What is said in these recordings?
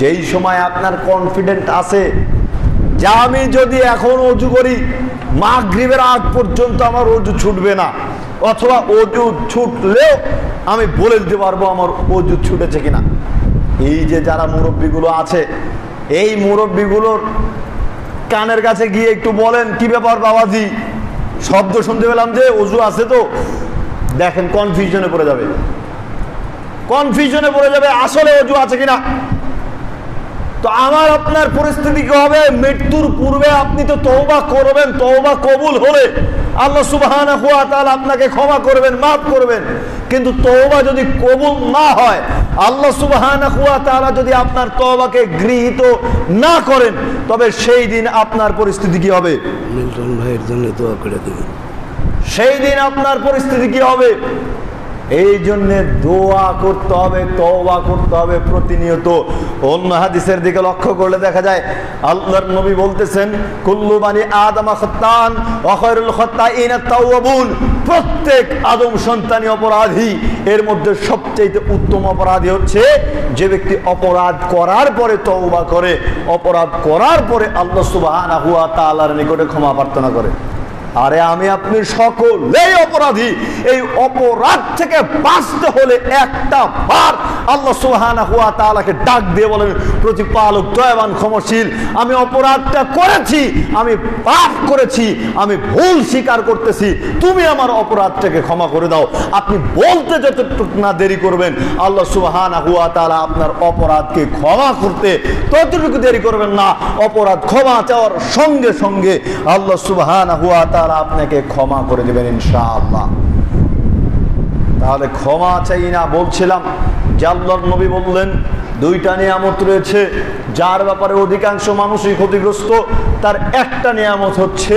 যেই সময় আপনার কনফিডেন্ট আছে যে আমি যদি এখন অজু করি মাগরিবের আগ পর্যন্ত আমার অজু ছুটবে না, অথবা অজু ছুটলেও আমি বলে দিতে পারবো আমার অজু ছুটেছে কিনা। এই যে যারা মুরব্বীগুলো আছে, এই মুরব্বীগুলোর কানের কাছে গিয়ে একটু বলেন কি ব্যাপার বাবাজি, শব্দ শুনতে পেলাম যে অজু আছে তো, দেখেন কনফিউশনে পড়ে যাবে, কনফিউশনে পড়ে যাবে আসলে অজু আছে কিনা। তো আমার আপনার পরিস্থিতি কি হবে? মৃত্যুর পূর্বে আপনি তো তওবা করবেন, তওবা কবুল হলে আল্লাহ সুবহানাহু ওয়া তাআলা আপনাকে ক্ষমা করবেন, মাফ করবেন। কিন্তু তওবা যদি কবুল না হয়, আল্লাহ সুবহানাহু ওয়া তাআলা যদি আপনার তওবাকে গৃহীত না করেন, তবে সেই দিন আপনার পরিস্থিতি কি হবে? মিল্টন ভাইয়ের জন্য দোয়া করে দেবেন। সেই দিন আপনার পরিস্থিতি কি হবে? এই জন্যে দোয়া করতে হবে, তওবা করতে হবে প্রতিনিয়ত। অন্য হাদিসের দিকে লক্ষ্য করলে দেখা যায় আল্লাহর নবী বলতেছেন কুল্লু বানি আদম খাত্তান ওয়া খায়রুল খাত্তাইনা তাওয়াবুন, প্রত্যেক আদম সন্তানই অপরাধী, এর মধ্যে সবচেয়ে উত্তম অপরাধী হচ্ছে যে ব্যক্তি অপরাধ করার পরে তওবা করে, অপরাধ করার পরে আল্লাহ সুবহানাহু ওয়া তাআলার নিকটে ক্ষমা প্রার্থনা করে। আরে আমি আপনি সকলেই অপরাধী। এই অপরাধ থেকে বাঁচতে হলে একটা বার আল্লাহ সুবহানাহু ওয়া তাআলাকে ডাক দিয়ে বলেন, প্রতিপালক দয়াবান ক্ষমাশীল, আমি অপরাধটা করেছি, আমি পাপ করেছি, আমি ভুল স্বীকার করতেছি, তুমি আমার অপরাধটাকে ক্ষমা করে দাও। আপনি বলতে যতটুকু না দেরি করবেন, আল্লাহ সুবহানাহু ওয়া তাআলা আপনার অপরাধকে ক্ষমা করতে ততটুকু দেরি করবেন না। অপরাধ ক্ষমা চাওয়ার সঙ্গে সঙ্গে আল্লাহ সুবহানাহু ওয়া তাআলা আপনাকে ক্ষমা করে দেবেন ইনশাআল্লাহ। তাহলে ক্ষমা চাই না, বলছিলাম যে আল্লাহর নবী বললেন দুইটা নিয়ামত রয়েছে যার ব্যাপারে অধিকাংশ মানুষই ক্ষতিগ্রস্ত। তার একটা নিয়ামত হচ্ছে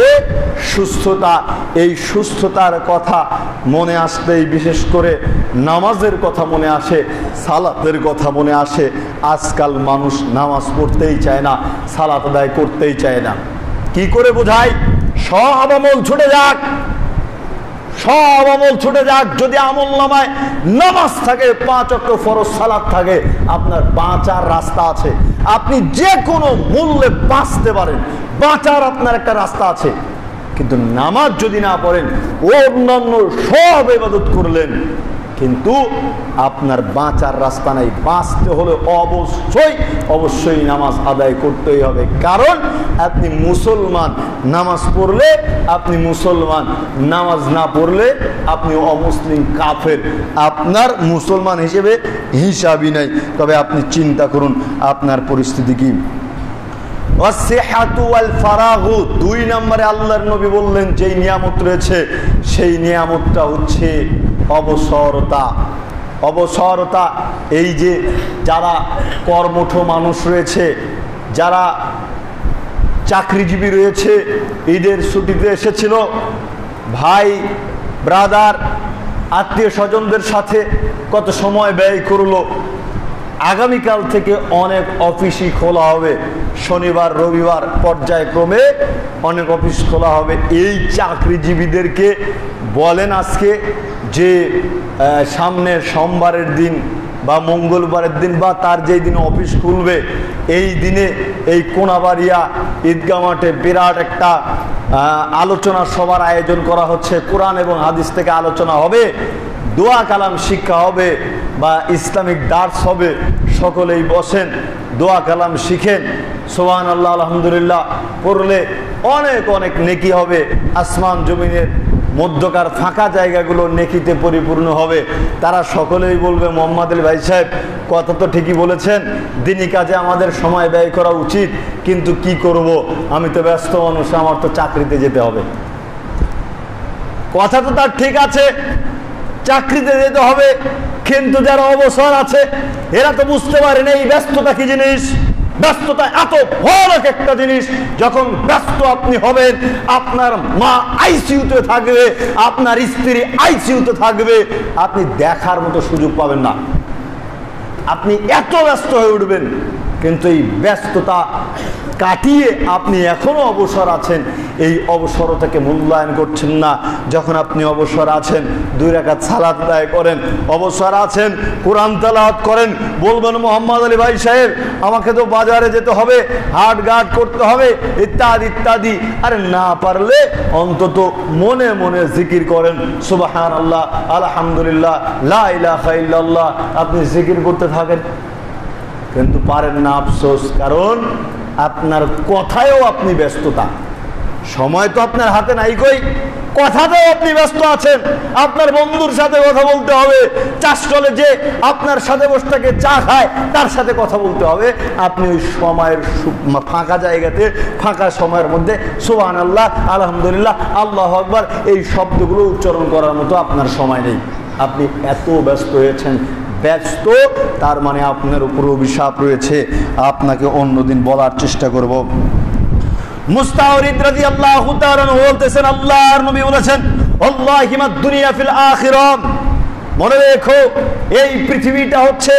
সুস্থতা। এই সুস্থতার কথা মনে আসলেই বিশেষ করে নামাজের কথা মনে আসে, সালাতের কথা মনে আসে। আজকাল মানুষ নামাজ পড়তেই চায় না, সালাত আদায় করতেই চায় না। কি করে বোঝায়? সব আমল ছুটে যাক, সব আমল ছুটে যাক। যদি আমল নামায় নামাজ থাকে, 5 ওয়াক্ত ফরজ সালাত থাকে, আপনার বাঁচার রাস্তা আছে। আপনি যে কোনো মূল্যে বাঁচতে পারেন, বাঁচার আপনার একটা রাস্তা আছে। কিন্তু নামাজ যদি না পড়েন, অন্যান্য সব ইবাদত করলেন, কিন্তু আপনার বাঁচার রাস্তা নাই। বাঁচতে হলে অবশ্যই নামাজ আদায় করতেই হবে। কারণ আপনি মুসলমান, নামাজ পড়লে আপনি মুসলমান, নামাজ না পড়লে আপনি অমুসলিম কাফের, আপনার মুসলমান হিসেবে হিসাবই নাই। তবে আপনি চিন্তা করুন আপনার পরিস্থিতি কি। দুই নম্বরে আল্লাহর নবী বললেন যেই নিয়ামত রয়েছে সেই নিয়ামতটা হচ্ছে অবসরতা। অবসরতা, এই যে যারা কর্মঠ মানুষ রয়েছে, যারা চাকরিজীবী রয়েছে, ঈদের ছুটিতে এসেছিল, ভাই ব্রাদার আত্মীয় স্বজনদের সাথে কত সময় ব্যয় করলো। আগামীকাল থেকে অনেক অফিসই খোলা হবে, শনিবার রবিবার পর্যায়ক্রমে অনেক অফিস খোলা হবে। এই চাকরিজীবীদেরকে বলেন আজকে যে সামনের সোমবারের দিন বা মঙ্গলবারের দিন বা তার যেই দিন অফিস খুলবে, এই দিনে এই কোনাবাড়িয়া ঈদগাহ মাঠে বিরাট একটা আলোচনা সভার আয়োজন করা হচ্ছে। কোরআন এবং হাদিস থেকে আলোচনা হবে, দোয়া কালাম শিক্ষা হবে বা ইসলামিক দার্স হবে। সকলেই বসেন, দোয়া কালাম শিখেন, সুবহানাল্লাহ আলহামদুলিল্লাহ পড়লে অনেক অনেক নেকি হবে। আসমান জমিনের মধ্যকার ফাঁকা জায়গাগুলো নেকিতে পরিপূর্ণ হবে। তারা সকলেই বলবে মোহাম্মদ আলী ভাই সাহেব কথা তো ঠিকই বলেছেন, দিনী কাজে আমাদের সময় ব্যয় করা উচিত, কিন্তু কি করব, আমি তো ব্যস্ত মানুষ, আমার তো চাকরিতে যেতে হবে। কথা তো তার ঠিক আছে, চাকরিতে যেতে হবে, কিন্তু যারা অবসর আছে এরা তো বুঝতে পারেন এই ব্যস্ততা কি জিনিস। ব্যস্ততা এত ভয়ানক একটা জিনিস। যখন ব্যস্ত আপনি হবেন, আপনার মা আইসিইউতে থাকবে, আপনার স্ত্রী আইসিইউতে থাকবে, আপনি দেখার মতো সুযোগ পাবেন না। আপনি এত ব্যস্ত হয়ে উঠবেন, কিন্তু এই ব্যস্ততা কাটিয়ে আপনি এখনো অবসর আছেন, এই অবসরটাকে মূল্যায়ন করছেন না। যখন আপনি অবসর আছেন 2 রাকাত সালাত আদায় করেন, অবসর আছেন কোরআন তেলাওয়াত করেন, বলবেন মোহাম্মদ আলী ভাই সাহেব আমাকে তো বাজারে যেতে হবে, হাট ঘাট করতে হবে, ইত্যাদি ইত্যাদি। আরে না পারলে অন্তত মনে মনে জিকির করেন, সুবহানাল্লাহ, আলহামদুলিল্লাহ, লা ইলাহা ইল্লাল্লাহ, আপনি জিকির করতে থাকেন। কিন্তু পারেন না, আফসোস, কারণ আপনার কথায়ও আপনি ব্যস্ততা, সময় তো আপনার হাতে নাই, কই কথাতেও আপনি ব্যস্ত আছেন। আপনার বন্ধুর সাথে কথা বলতে হবে, চাষ চলে যে আপনার সাথে বসে থাকে চা খায় তার সাথে কথা বলতে হবে, আপনি ওই সময়ের ফাঁকা জায়গাতে ফাঁকা সময়ের মধ্যে সুবহানাল্লাহ, আলহামদুলিল্লাহ, আল্লাহু আকবার এই শব্দগুলো উচ্চারণ করার মতো আপনার সময় নেই। আপনি এত ব্যস্ত হয়েছেন, ব্যস্ত তার মানে আপনার উপর অভিশাপ রয়েছে। আপনাকে অন্যদিন বলার চেষ্টা করব। মুস্তাওরিদ রাদিয়াল্লাহু তাআলা বলতেছেন, আল্লাহর নবী বলেছেন, ওয়াল্লাহি মা দুনিয়া ফিল আখিরাহ, মনে রেখো এই পৃথিবীটা হচ্ছে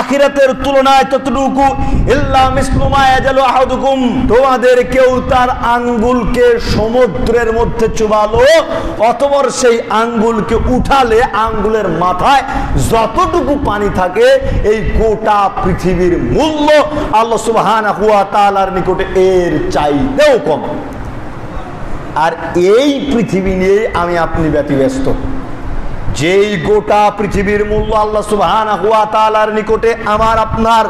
আখিরাতের তুলনায় ততটুকু, ইল্লা মিসলু মা ইয়াজালু আহাদুকুম, তোমাদের কেউ তার আঙ্গুলকে সমুদ্রের মধ্যে চুবালো, অতঃপর সেই আঙ্গুলকে উঠালে আঙ্গুলের মাথায় যতটুকু পানি থাকে এই গোটা পৃথিবীর মূল্য আল্লাহ সুবহানাহু ওয়া তাআলার নিকটে এর চাইতেও কম। আর এই পৃথিবী নিয়ে আমি আপনি ব্যতিব্যস্ত। যেই গোটা পৃথিবীর মূল্য আল্লাহ সুবহানাহু ওয়া তাআলার নিকটে আমার আপনার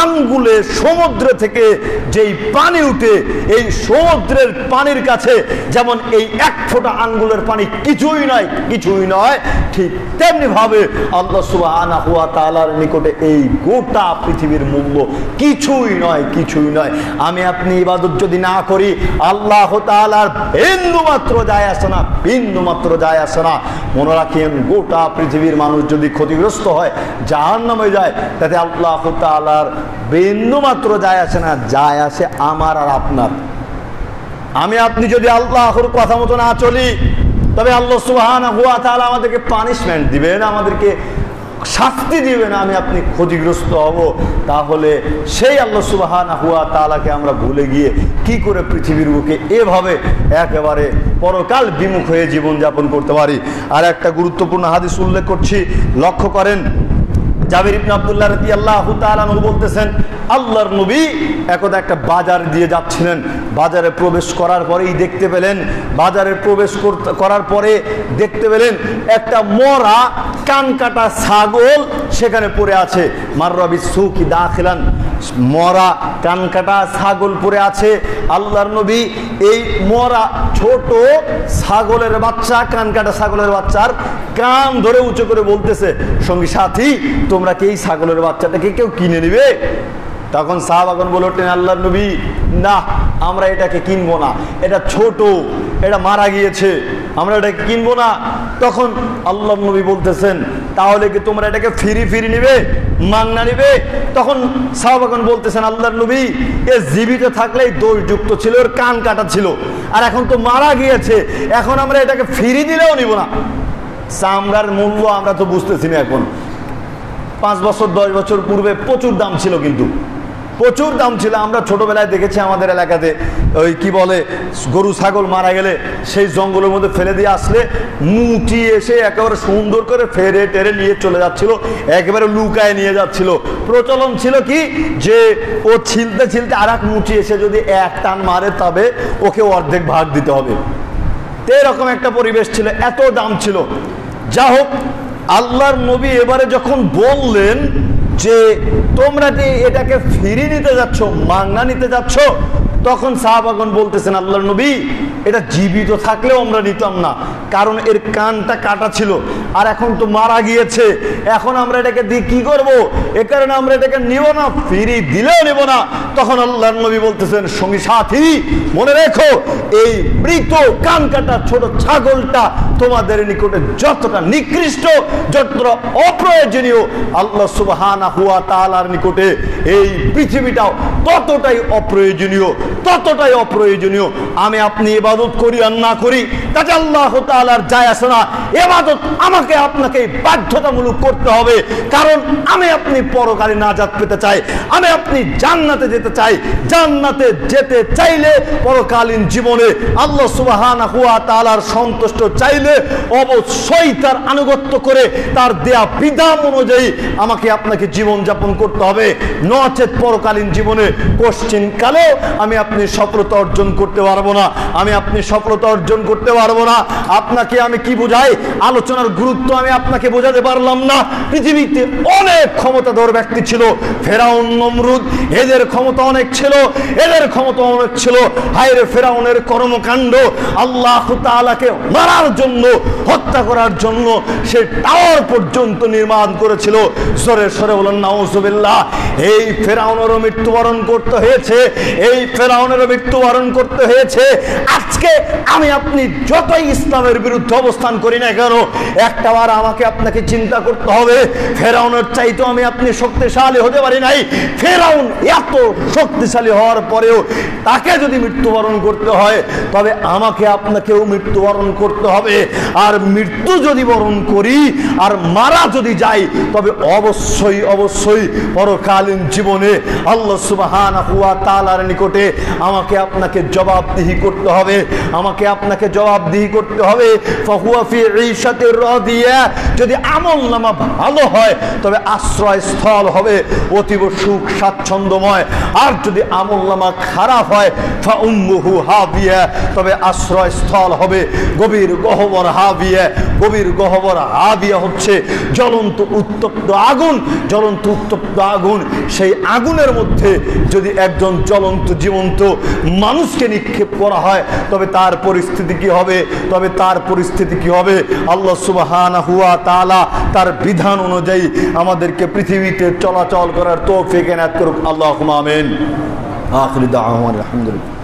আঙ্গুলে সমুদ্র থেকে যেই পানি উঠে, এই সমুদ্রের পানির কাছে যেমন এই 1 ফোঁটা আঙ্গুলের পানি কিছুই নয়, কিছুই নয়, ঠিক তেমনি ভাবে আল্লাহ সুবহানাহু ওয়া তাআলার নিকটে এই গোটা পৃথিবীর মূল্য কিছুই নয়, কিছুই নয়। আমি আপনি ইবাদত যদি না করি আল্লাহ তাআলার বিন্দু মাত্র যায় আসে না, বিন্দু মাত্র যায় আসে না। মনে রাখেন, গোটা পৃথিবীর মানুষ যদি ক্ষতিগ্রস্ত হয়, জাহান্নামে যায়, তাতে আল্লাহ তাআলার বিন্দু মাত্র যায় আসে না, যায় আসে আমার আর আপনার। আমি আপনি যদি আল্লাহর কথা মতো না চলি, তবে আল্লাহ সুবহানাহু ওয়া তাআলা আমাদেরকে পানিশমেন্ট দিবেন, আমাদেরকে শাস্তি দিবেন, আমি আপনি ক্ষতিগ্রস্ত হব। তাহলে সেই আল্লাহ সুবহানাহু ওয়া তাআলাকে আমরা ভুলে গিয়ে কি করে পৃথিবীর বুকে এভাবে একেবারে পরকাল বিমুখ হয়ে জীবনযাপন করতে পারি। আর একটা গুরুত্বপূর্ণ হাদিস উল্লেখ করছি, লক্ষ্য করেন। জাবির ইবনে আব্দুল্লাহ রাদিয়াল্লাহু তাআলা বলতেছেন, আল্লাহর নবী একদা একটা বাজার দিয়ে যাচ্ছিলেন, বাজারে প্রবেশ করার পরেই দেখতে পেলেন, বাজারে প্রবেশ করার পরে দেখতে পেলেন একটা মরা কান কাটা ছাগল সেখানে পড়ে আছে। মাররাবি সুকি দাখিলান, মরা কান কাটা ছাগল পড়ে আছে। আল্লাহর নবী এই মরা ছোট ছাগলের বাচ্চা, কান কাটা ছাগলের বাচ্চার কান ধরে উঁচু করে বলতেছে, সঙ্গী সাথী তোমরা কি এই ছাগলের বাচ্চাটাকে কেউ কিনে নিবে? তখন সাহাবাগণ বলে ওঠেন, আল্লাহর নবী না, আমরা এটাকে কিনবো না, এটা ছোট, এটা মারা গিয়েছে, আমরা এটাকে কিনবো না। তখন আল্লাহর নবী বলতেছেন, তাহলে কি তোমরা এটাকে ফিরি নিবে, মাংনা নিবে? তখন সাহাবাগণ বলতেছেন, আল্লাহর নবী এ জীবিত থাকলেই দোষযুক্ত ছিল, ওর কান কাটা ছিল, আর এখন তো মারা গিয়েছে, এখন আমরা এটাকে ফিরি দিলেও নিব না। চামড়ার মূল্য আমরা তো বুঝতেছি না এখন। 5 বছর 10 বছর পূর্বে প্রচুর দাম ছিল, কিন্তু প্রচুর দাম ছিল। আমরা ছোটবেলায় দেখেছি আমাদের এলাকাতে ওই কি বলে, গরু ছাগল মারা গেলে সেই জঙ্গলের মধ্যে ফেলে দিয়ে আসলে মুটি এসে একেবারে সুন্দর করে ফেরে টেরে নিয়ে চলে যাচ্ছিল, একেবারে লুকায় নিয়ে যাচ্ছিল। প্রচলন ছিল কি, যে ও ছিলতে ছিলতে আর এক মুটি এসে যদি এক টান মারে তবে ওকে অর্ধেক ভাগ দিতে হবে। এরকম একটা পরিবেশ ছিল, এত দাম ছিল। যা হোক, আল্লাহর নবী এবারে যখন বললেন যে তোমরা যে এটাকে ফিরিয়ে নিতে যাচ্ছ, মাংনা নিতে যাচ্ছ, তখন সাহাবাগণ বলতেছেন, আল্লাহর নবী এটা জীবিত থাকলেও আমরা নিতাম না, কারণ এর কানটা কাটা ছিল, আর এখন তো মারা গিয়েছে, এখন আমরা এটাকে দিয়ে কি করব? এ কারণে আমরা এটাকে নিব না, ফিরিয়ে দিলেও নিব না। তখন আল্লাহর নবী বলতেছেন, সঙ্গী সাথী মনে রেখো, এই মৃত কান কাটা ছোট ছাগলটা তোমাদের নিকটে যতটা নিকৃষ্ট, যতটা অপ্রয়োজনীয়, আল্লাহ সুবহানাহু ওয়া তাআলার নিকটে এই পৃথিবীটাও ততটাই অপ্রয়োজনীয়। ততটাই অপ্রয়োজনীয়। আমি আপনি ইবাদত করি আর না করি তাতে আল্লাহ তাআলার যায় আসে না। ইবাদত আমাকে আপনাকে বাধ্যতামূলক করতে হবে, কারণ আমি আপনি পরকালে নাজাত পেতে চাই, আমি আপনি জান্নাতে যেতে চাই। জান্নাতে যেতে চাইলে পরকালীন জীবনে আল্লাহ সুবহানাহু ওয়া তাআলার সন্তুষ্ট চাইলে অবশ্যই তার আনুগত্য করে তার দেয়া বিধান অনুযায়ী আমাকে আপনাকে জীবন যাপন করতে হবে। নচেত পরকালীন জীবনে কোশ্চিন কালেও আমি আপনি সফলতা অর্জন করতে পারবো না, আমি আপনি সফলতা অর্জন করতে পারবো না। আপনাকে আমি কি বোঝাই, আলোচনার গুরুত্ব আমি আপনাকে বোঝাতে পারলাম না। পৃথিবীতে অনেক ক্ষমতাধর ব্যক্তি ছিল, ফেরাউন, নমরুদ, এদের ক্ষমতা অনেক ছিল, এদের ক্ষমতা অনেক ছিল। হায়রে ফেরাউনের কর্মকাণ্ড, আল্লাহ তাআলাকে মারার জন্য, হত্যা করার জন্য সে টাওয়ার পর্যন্ত নির্মাণ করেছিল। সরে সরে বলেন নাউজুবিল্লাহ। এই ফেরাউনেরও মৃত্যুবরণ করতে হয়েছে, এই ফেরাউনেরও মৃত্যুবরণ করতে হয়েছে। আজকে আমি আপনি যতই ইসলামের বিরুদ্ধে অবস্থান করি না কেন, একটাবার আমাকে আপনাকে চিন্তা করতে হবে, ফেরাউনের চাইতে আমি আপনি শক্তিশালী হতে পারি নাই। ফেরাউন এত শক্তিশালী হওয়ার পরেও তাকে যদি মৃত্যুবরণ করতে হয়, তবে আমাকে আপনাকেও মৃত্যুবরণ করতে হবে। আর মৃত্যু যদি বরণ করি আর মারা যদি যাই, তবে অবশ্যই অবশ্যই পরকালীন জীবনে আল্লাহ সুবহানাহু ওয়া তাআলার নিকটে আমাকে আপনাকে জবাবদিহি করতে হবে, আমাকে আপনাকে জবাবদিহি করতে হবে। ফাহুয়া ফি ঈশাতির রাদিয়া, যদি আমলনামা ভালো হয় তবে আশ্রয়স্থল হবে অতীব সুখ স্বাচ্ছন্দ্যময়, আর যদি আমলনামা খারাপ হয় ফা উম্মুহু হাবিয়া, তবে আশ্রয়স্থল হবে গভীর গহ্বর হাবিয়া। গভীর গহ্বর হাবিয়া হচ্ছে জ্বলন্ত উত্তপ্ত আগুন, জ্বলন্ত উত্তপ্ত আগুন। সেই আগুনের মধ্যে যদি একজন জ্বলন্ত জীবন্ত মানুষকে নিক্ষেপ করা হয়, তবে তার পরিস্থিতি কি হবে, তবে তার পরিস্থিতি কি হবে? আল্লাহ সুবহানাহু ওয়া তাআলা তার বিধান অনুযায়ী আমাদেরকে পৃথিবীতে চলাচল করার তৌফিক এনায়েত করুক। আল্লাহুম্মা আমিন। আখির দাওয়ানা আলহামদুলিল্লাহ।